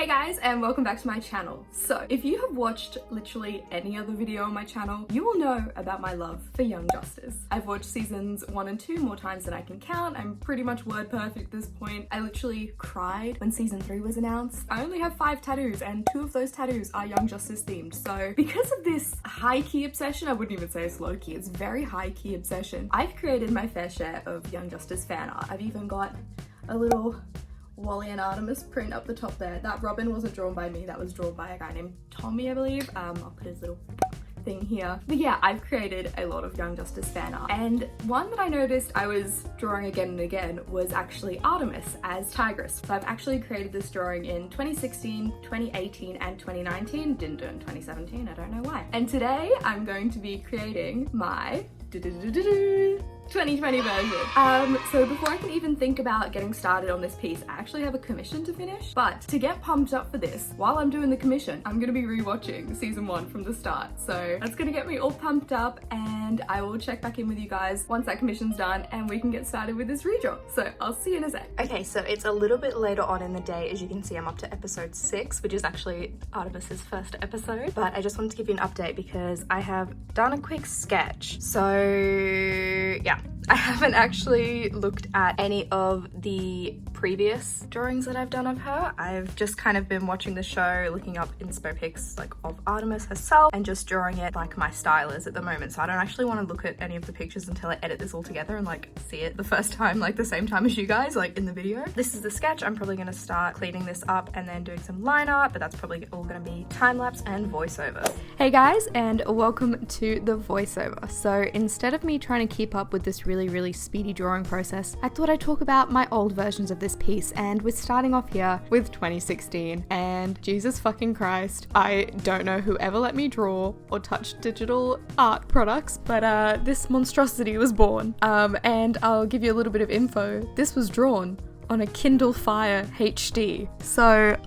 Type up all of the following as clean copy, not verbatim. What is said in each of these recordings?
Hey guys, and welcome back to my channel. So, if you have watched literally any other video on my channel, you will know about my love for Young Justice. I've watched seasons 1 and 2 more times than I can count. I'm pretty much word perfect at this point. I literally cried when season 3 was announced. I only have 5 tattoos, and 2 of those tattoos are Young Justice themed. So, because of this high-key obsession, I wouldn't even say it's low-key, it's very high-key obsession, I've created my fair share of Young Justice fan art. I've even got a little Wally and Artemis print up the top there. That Robin wasn't drawn by me, that was drawn by a guy named Tommy, I believe. I'll put his little thing here. But yeah, I've created a lot of Young Justice fan art. And one that I noticed I was drawing again and again was actually Artemis as Tigress. So I've actually created this drawing in 2016, 2018, and 2019. Didn't do it in 2017, I don't know why. And today I'm going to be creating my 2020 version. So before I can even think about getting started on this piece, I actually have a commission to finish. But to get pumped up for this, while I'm doing the commission, I'm gonna be rewatching season 1 from the start. So that's gonna get me all pumped up, and I will check back in with you guys once that commission's done and we can get started with this redraw. So I'll see you in a sec. Okay, so it's a little bit later on in the day. As you can see, I'm up to episode 6, which is actually Artemis's first episode. But I just wanted to give you an update because I have done a quick sketch. So yeah, I haven't actually looked at any of the previous drawings that I've done of her. I've just kind of been watching the show, looking up inspo pics like of Artemis herself and just drawing it like my style is at the moment. So I don't actually want to look at any of the pictures until I edit this all together and like see it the first time, like the same time as you guys, like in the video. This is the sketch. I'm probably going to start cleaning this up and then doing some line art, but that's probably all going to be time lapse and voiceover. Hey guys, and welcome to the voiceover. So instead of me trying to keep up with this really speedy drawing process, I thought I'd talk about my old versions of this piece, and we're starting off here with 2016. And Jesus fucking Christ, I don't know who ever let me draw or touch digital art products, but this monstrosity was born. And I'll give you a little bit of info. This was drawn on a Kindle Fire HD. So,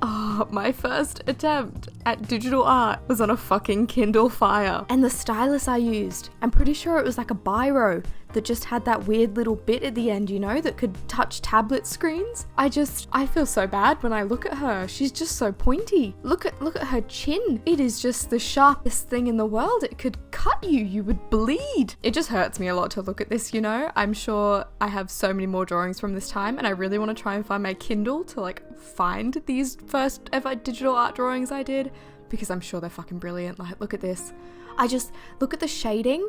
my first attempt at digital art was on a fucking Kindle Fire. And the stylus I used, I'm pretty sure it was like a biro that just had that weird little bit at the end, you know, that could touch tablet screens. I feel so bad when I look at her. She's just so pointy. Look at her chin. It is just the sharpest thing in the world. It could cut you. You would bleed. It just hurts me a lot to look at this, you know. I'm sure I have so many more drawings from this time, and I really want to try and find my Kindle to like find these first ever digital art drawings I did, because I'm sure they're fucking brilliant. Like, look at this. I just look at the shading,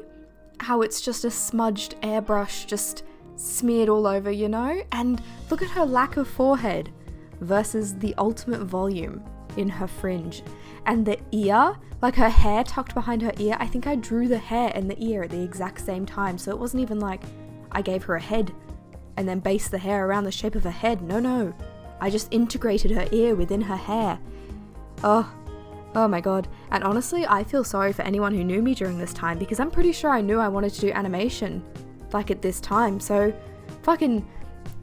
how it's just a smudged airbrush just smeared all over, you know? And look at her lack of forehead versus the ultimate volume in her fringe. And the ear, like her hair tucked behind her ear, I think I drew the hair and the ear at the exact same time. So it wasn't even like I gave her a head and then based the hair around the shape of her head. No. I just integrated her ear within her hair. Oh my god. And honestly, I feel sorry for anyone who knew me during this time, because I'm pretty sure I knew I wanted to do animation like at this time. So fucking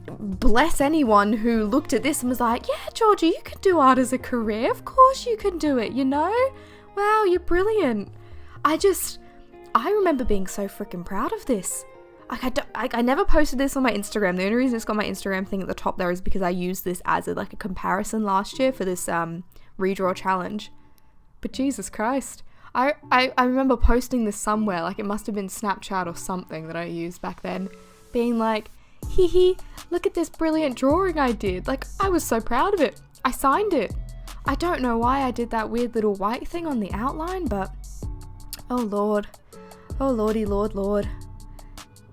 bless anyone who looked at this and was like, yeah, Georgie, you can do art as a career. Of course you can do it, you know? Wow, you're brilliant. I remember being so freaking proud of this. I never posted this on my Instagram. The only reason it's got my Instagram thing at the top there is because I used this as a comparison last year for this redraw challenge. But Jesus Christ, I remember posting this somewhere, like it must have been Snapchat or something that I used back then, being like, hee, look at this brilliant drawing I did. Like, I was so proud of it. I signed it. I don't know why I did that weird little white thing on the outline, but oh lord. Oh lordy lord.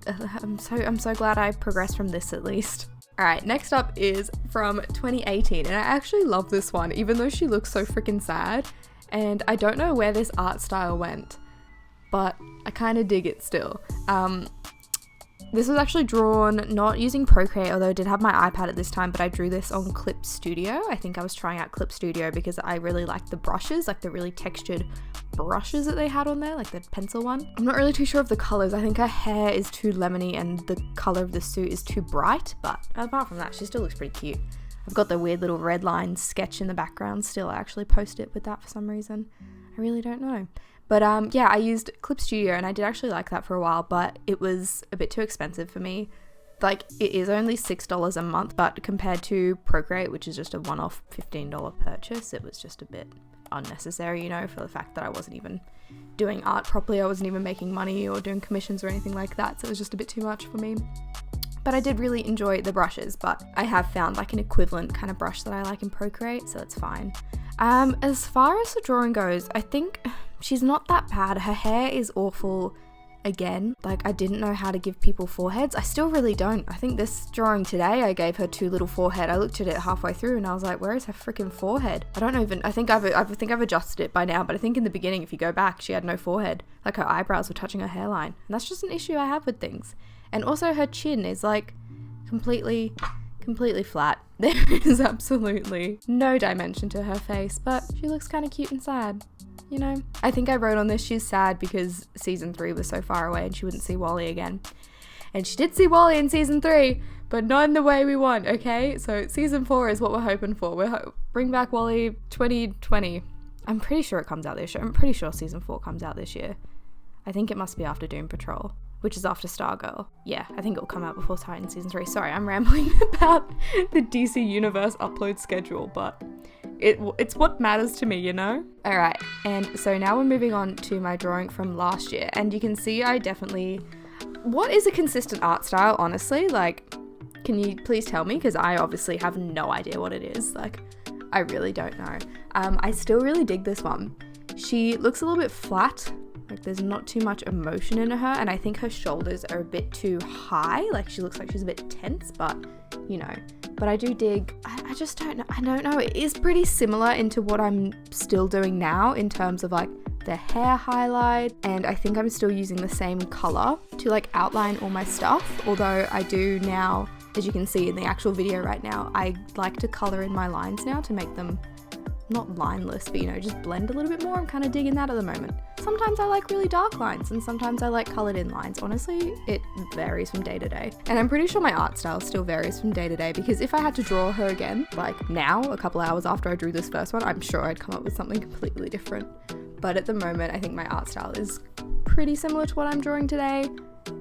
I'm so glad I progressed from this at least. Alright, next up is from 2018, and I actually love this one, even though she looks so freaking sad. And I don't know where this art style went, but I kind of dig it still. This was actually drawn not using Procreate, although I did have my iPad at this time, but I drew this on Clip Studio. I think I was trying out Clip Studio because I really liked the brushes, like the really textured brushes that they had on there, like the pencil one. I'm not really too sure of the colors. I think her hair is too lemony and the color of the suit is too bright, but apart from that, she still looks pretty cute. I've got the weird little red line sketch in the background still. I actually posted it with that for some reason. I really don't know. But yeah, I used Clip Studio and I did actually like that for a while, but it was a bit too expensive for me. Like, it is only $6 a month, but compared to Procreate, which is just a one-off $15 purchase, it was just a bit unnecessary, you know, for the fact that I wasn't even doing art properly. I wasn't even making money or doing commissions or anything like that, so it was just a bit too much for me. But I did really enjoy the brushes, but I have found like an equivalent kind of brush that I like in Procreate, so it's fine. As far as the drawing goes, I think she's not that bad. Her hair is awful again. Like, I didn't know how to give people foreheads. I still really don't. I think this drawing today, I gave her too little forehead. I looked at it halfway through and I was like, where is her freaking forehead? I think I've adjusted it by now, but I think in the beginning, if you go back, she had no forehead. Like, her eyebrows were touching her hairline. And that's just an issue I have with things. And also her chin is like completely flat. There is absolutely no dimension to her face, but she looks kind of cute and sad, you know? I think I wrote on this, she's sad because season 3 was so far away and she wouldn't see Wally again. And she did see Wally in season 3, but not in the way we want, okay? So season 4 is what we're hoping for. Bring back Wally 2020. I'm pretty sure it comes out this year. I'm pretty sure season 4 comes out this year. I think it must be after Doom Patrol, which is after Stargirl. Yeah, I think it'll come out before Titan season 3. Sorry, I'm rambling about the DC Universe upload schedule, but it's what matters to me, you know? Alright, and so now we're moving on to my drawing from last year, and you can see I definitely... What is a consistent art style, honestly? Like, can you please tell me? Because I obviously have no idea what it is. Like, I really don't know. I still really dig this one. She looks a little bit flat. Like, there's not too much emotion in her, and I think her shoulders are a bit too high. Like, she looks like she's a bit tense, but, you know. But I do dig, I just don't know, I don't know. It is pretty similar into what I'm still doing now in terms of, like, the hair highlight, and I think I'm still using the same color to, like, outline all my stuff. Although I do now, as you can see in the actual video right now, I like to color in my lines now to make them not lineless, but, you know, just blend a little bit more. I'm kind of digging that at the moment. Sometimes I like really dark lines and sometimes I like colored in lines. Honestly, it varies from day to day. And I'm pretty sure my art style still varies from day to day, because if I had to draw her again, like now, a couple hours after I drew this first one, I'm sure I'd come up with something completely different. But at the moment, I think my art style is pretty similar to what I'm drawing today.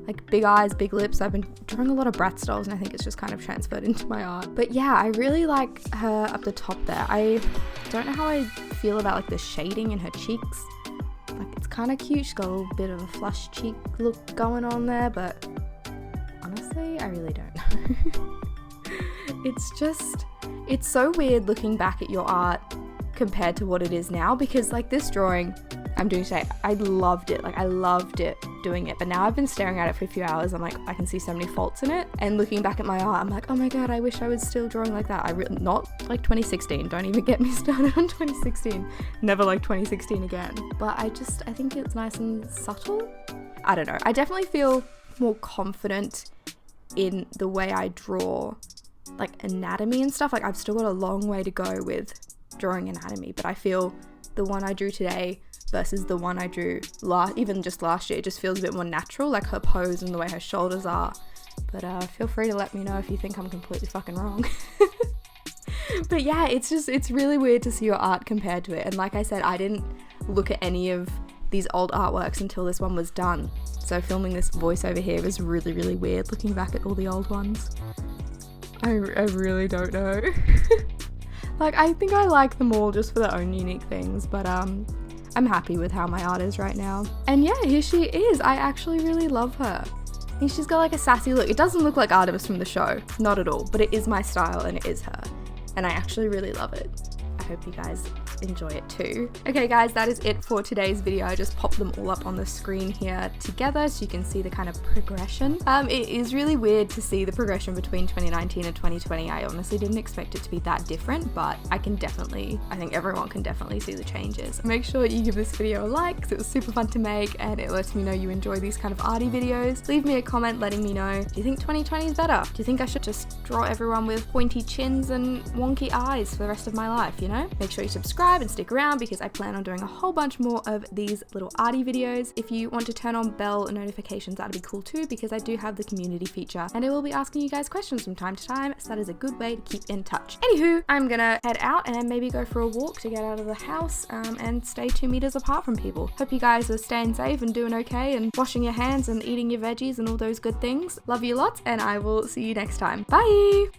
Like, big eyes, big lips. I've been drawing a lot of Bratz dolls and I think it's just kind of transferred into my art. But yeah, I really like her up the top there. I don't know how I feel about, like, the shading in her cheeks. Like, it's kind of cute. She's got a little bit of a flush cheek look going on there, but honestly, I really don't know. It's so weird looking back at your art compared to what it is now, because, like, this drawing I'm doing today, I loved it. Like, I loved it doing it, but now I've been staring at it for a few hours. I'm like, I can see so many faults in it, and looking back at my art, I'm like, oh my god, I wish I was still drawing like that. Not like 2016, don't even get me started on 2016, never like 2016 again. But I think it's nice and subtle. I don't know, I definitely feel more confident in the way I draw, like, anatomy and stuff. Like, I've still got a long way to go with drawing anatomy, but I feel the one I drew today versus the one I drew even just last year just feels a bit more natural, like her pose and the way her shoulders are. But feel free to let me know if you think I'm completely fucking wrong. But yeah, it's really weird to see your art compared to it. And like I said, I didn't look at any of these old artworks until this one was done. So filming this voiceover here was really, really weird, looking back at all the old ones. I really don't know. Like, I think I like them all just for their own unique things, but I'm happy with how my art is right now. And yeah, here she is. I actually really love her. I think she's got, like, a sassy look. It doesn't look like Artemis from the show, not at all, but it is my style and it is her. And I actually really love it. I hope you guys enjoy it too. Okay guys, that is it for today's video. I just popped them all up on the screen here together so you can see the kind of progression. It is really weird to see the progression between 2019 and 2020. I honestly didn't expect it to be that different, but I think everyone can definitely see the changes. Make sure you give this video a like because it was super fun to make and it lets me know you enjoy these kind of arty videos. Leave me a comment letting me know, do you think 2020 is better? Do you think I should just draw everyone with pointy chins and wonky eyes for the rest of my life, you know? Make sure you subscribe subscribe and stick around because I plan on doing a whole bunch more of these little arty videos. If you want to turn on bell notifications, that'd be cool too, because I do have the community feature and I will be asking you guys questions from time to time, so that is a good way to keep in touch. Anywho, I'm gonna head out and maybe go for a walk to get out of the house and stay 2 meters apart from people. Hope you guys are staying safe and doing okay and washing your hands and eating your veggies and all those good things. Love you lots, and I will see you next time. Bye!